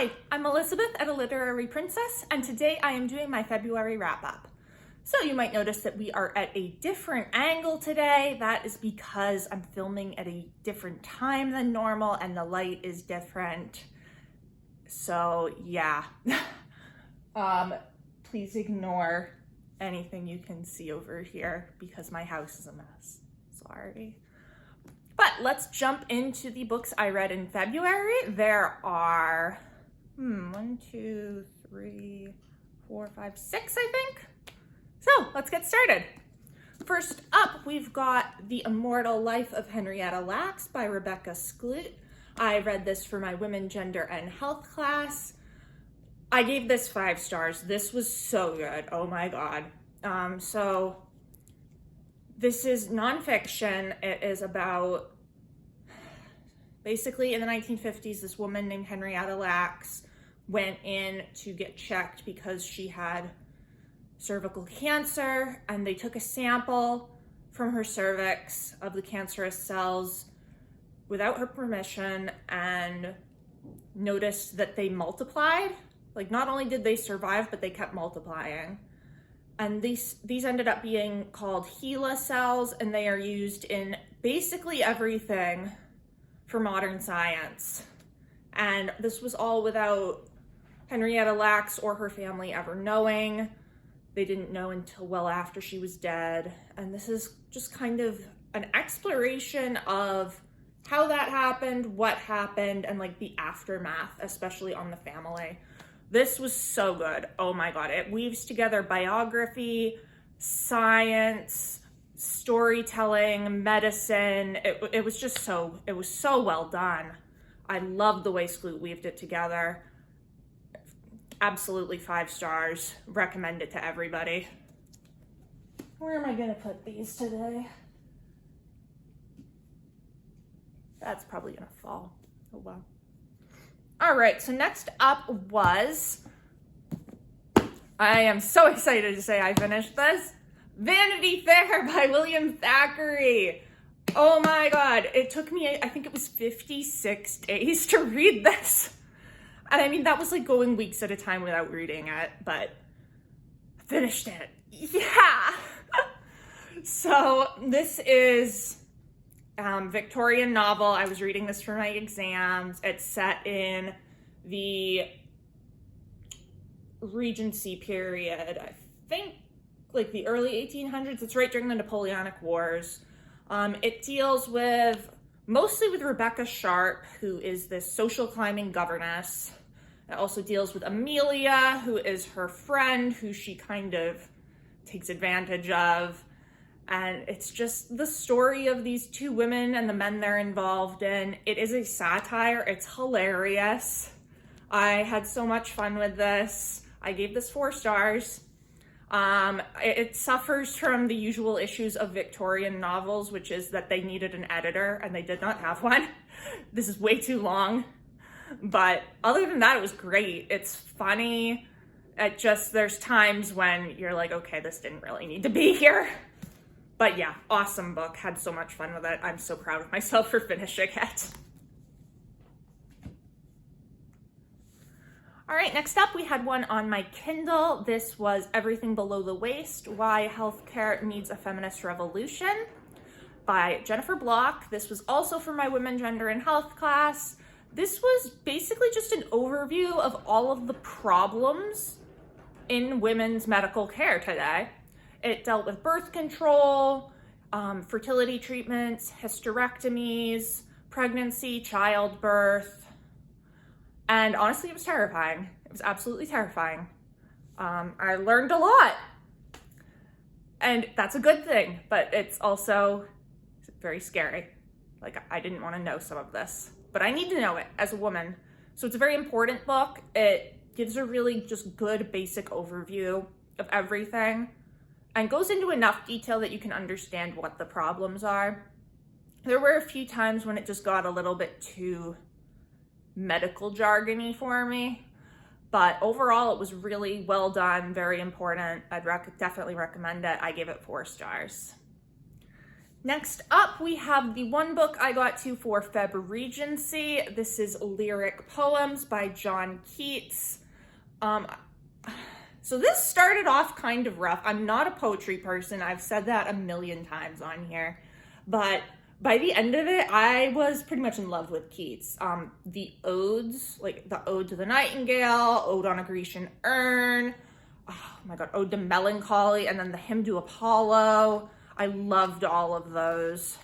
Hi, I'm Elizabeth at A Literary Princess, and today I am doing my February wrap-up. So you might notice that we are at a different angle today. That is because I'm filming at a different time than normal and the light is different. So yeah, please ignore anything you can see over here because my house is a mess. Sorry. But let's jump into the books I read in February. There are 1, 2, 3, 4, 5, 6, I think. So let's get started. First up, we've got The Immortal Life of Henrietta Lacks by Rebecca Skloot. I read this for my Women, Gender, and Health class. I gave this 5 stars. This was so good. Oh my God. So this is nonfiction. It is about, basically in the 1950s, this woman named Henrietta Lacks went in to get checked because she had cervical cancer, and they took a sample from her cervix of the cancerous cells without her permission and noticed that they multiplied. Like, not only did they survive, but they kept multiplying. And these ended up being called HeLa cells, and they are used in basically everything for modern science. And this was all without Henrietta Lacks or her family ever knowing. They didn't know until well after she was dead. And this is just kind of an exploration of how that happened, what happened, and like the aftermath, especially on the family. This was so good. Oh my God. It weaves together biography, science, storytelling, medicine. It was just so well done. I love the way Skloot weaved it together. Absolutely 5 stars. Recommend it to everybody. Where am I gonna put these today? That's probably gonna fall. Oh well. All right, so next up was, I am so excited to say I finished this, Vanity Fair by William Thackeray. Oh my God, it took me, I think it was 56 days to read this. And I mean, that was like going weeks at a time without reading it, but I finished it. Yeah. So this is Victorian novel. I was reading this for my exams. It's set in the Regency period. I think like the early 1800s. It's right during the Napoleonic Wars. It deals mostly with Rebecca Sharp, who is this social climbing governess. It also deals with Amelia, who is her friend, who she kind of takes advantage of. And it's just the story of these 2 women and the men they're involved in. It is a satire. It's hilarious. I had so much fun with this. I gave this 4 stars. It suffers from the usual issues of Victorian novels, which is that they needed an editor and they did not have one. This is way too long. But other than that, it was great. It's funny. There's times when you're like, okay, this didn't really need to be here. But yeah, awesome book. Had so much fun with it. I'm so proud of myself for finishing it. All right, next up, we had one on my Kindle. This was Everything Below the Waist, Why Healthcare Needs a Feminist Revolution by Jennifer Block. This was also for my Women, Gender, and Health class. This was basically just an overview of all of the problems in women's medical care today. It dealt with birth control, fertility treatments, hysterectomies, pregnancy, childbirth, and honestly, it was terrifying. It was absolutely terrifying. I learned a lot, and that's a good thing, but it's also very scary. Like, I didn't want to know some of this, but I need to know it as a woman. So it's a very important book. It gives a really just good basic overview of everything and goes into enough detail that you can understand what the problems are. There were a few times when it just got a little bit too medical jargony for me, but overall it was really well done, very important. I'd definitely recommend it. I gave it 4 stars. Next up, we have the one book I got to for Feb Regency. This is Lyric Poems by John Keats. So this started off kind of rough. I'm not a poetry person. I've said that a million times on here. But by the end of it, I was pretty much in love with Keats. The odes, like the Ode to the Nightingale, Ode on a Grecian Urn, oh my God, Ode to Melancholy, and then the Hymn to Apollo. I loved all of those.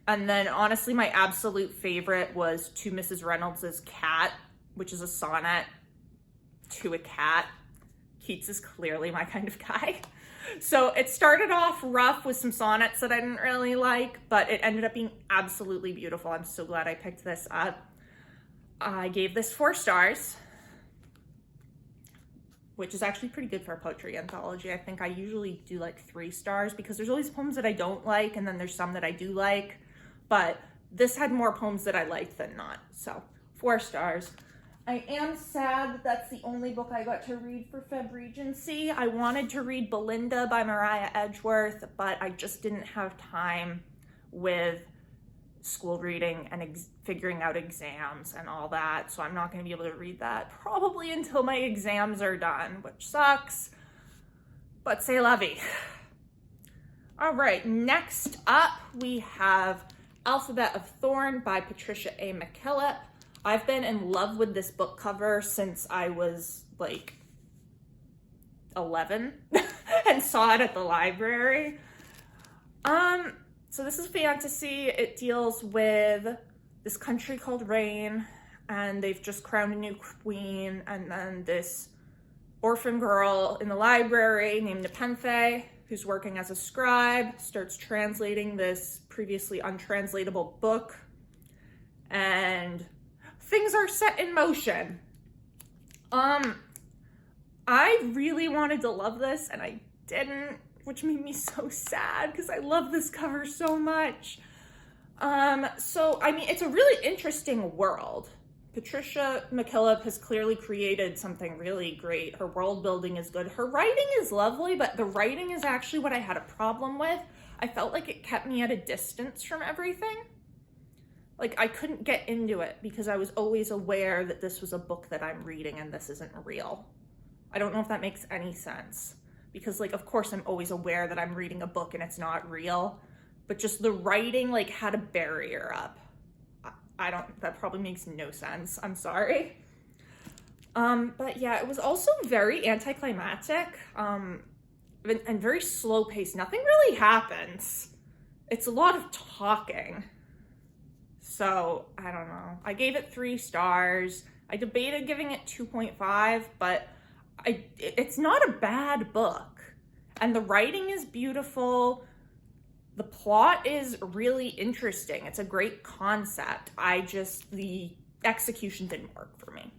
And then honestly, my absolute favorite was To Mrs. Reynolds' Cat, which is a sonnet to a cat. Keats is clearly my kind of guy. So it started off rough with some sonnets that I didn't really like, but it ended up being absolutely beautiful. I'm so glad I picked this up. I gave this 4 stars, which is actually pretty good for a poetry anthology. I think I usually do like 3 stars because there's always poems that I don't like, and then there's some that I do like, but this had more poems that I liked than not, so 4 stars. I am sad that that's the only book I got to read for Feb Regency. I wanted to read Belinda by Mariah Edgeworth, but I just didn't have time with school reading and figuring out exams and all that, so I'm not going to be able to read that probably until my exams are done, which sucks, but c'est la vie. All right, next up we have Alphabet of Thorn by Patricia A. McKillop. I've been in love with this book cover since I was like 11 and saw it at the library. So this is fantasy. It deals with this country called Rain, and they've just crowned a new queen, and then this orphan girl in the library named Nepenthe, who's working as a scribe, starts translating this previously untranslatable book, and things are set in motion. I really wanted to love this, and I didn't, which made me so sad because I love this cover so much. So, I mean, it's a really interesting world. Patricia McKillop has clearly created something really great. Her world building is good. Her writing is lovely, but the writing is actually what I had a problem with. I felt like it kept me at a distance from everything. Like, I couldn't get into it because I was always aware that this was a book that I'm reading and this isn't real. I don't know if that makes any sense. Because, like, of course I'm always aware that I'm reading a book and it's not real. But just the writing, like, had a barrier up. That probably makes no sense. I'm sorry. But yeah, it was also very anticlimactic. And very slow paced. Nothing really happens. It's a lot of talking. So, I don't know. I gave it 3 stars. I debated giving it 2.5, but it's not a bad book. And the writing is beautiful. The plot is really interesting. It's a great concept. The execution didn't work for me.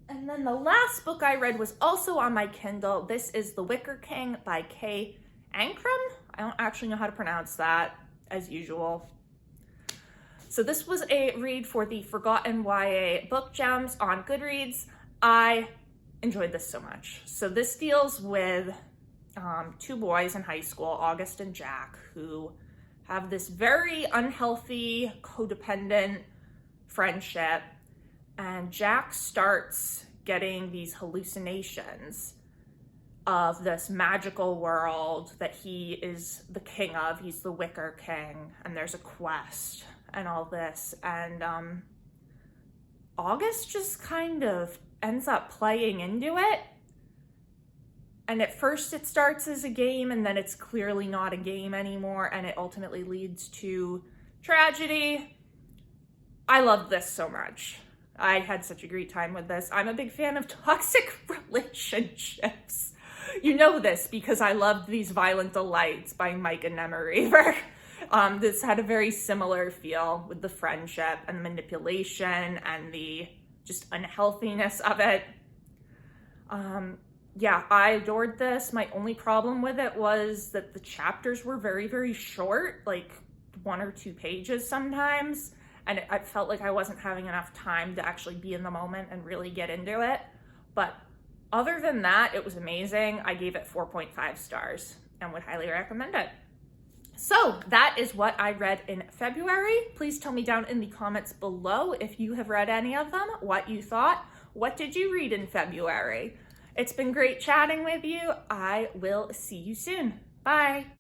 And then the last book I read was also on my Kindle. This is The Wicker King by Kay Ancrum. I don't actually know how to pronounce that, as usual. So this was a read for the Forgotten YA Book Gems on Goodreads. I enjoyed this so much. So this deals with 2 boys in high school, August and Jack, who have this very unhealthy, codependent friendship. And Jack starts getting these hallucinations of this magical world that he is the king of. He's the Wicker King, and there's a quest and all this. And August just kind of ends up playing into it. And at first it starts as a game, and then it's clearly not a game anymore, and it ultimately leads to tragedy. I love this so much. I had such a great time with this. I'm a big fan of toxic relationships. You know this because I loved These Violent Delights by Mike and Emma Raver. This had a very similar feel with the friendship and the manipulation and the just unhealthiness of it. Yeah, I adored this. My only problem with it was that the chapters were very, very short, like 1 or 2 pages sometimes. And I felt like I wasn't having enough time to actually be in the moment and really get into it. But other than that, it was amazing. I gave it 4.5 stars. and would highly recommend it. So that is what I read in February. Please tell me down in the comments below if you have read any of them, what you thought. What did you read in February? It's been great chatting with you. I will see you soon. Bye.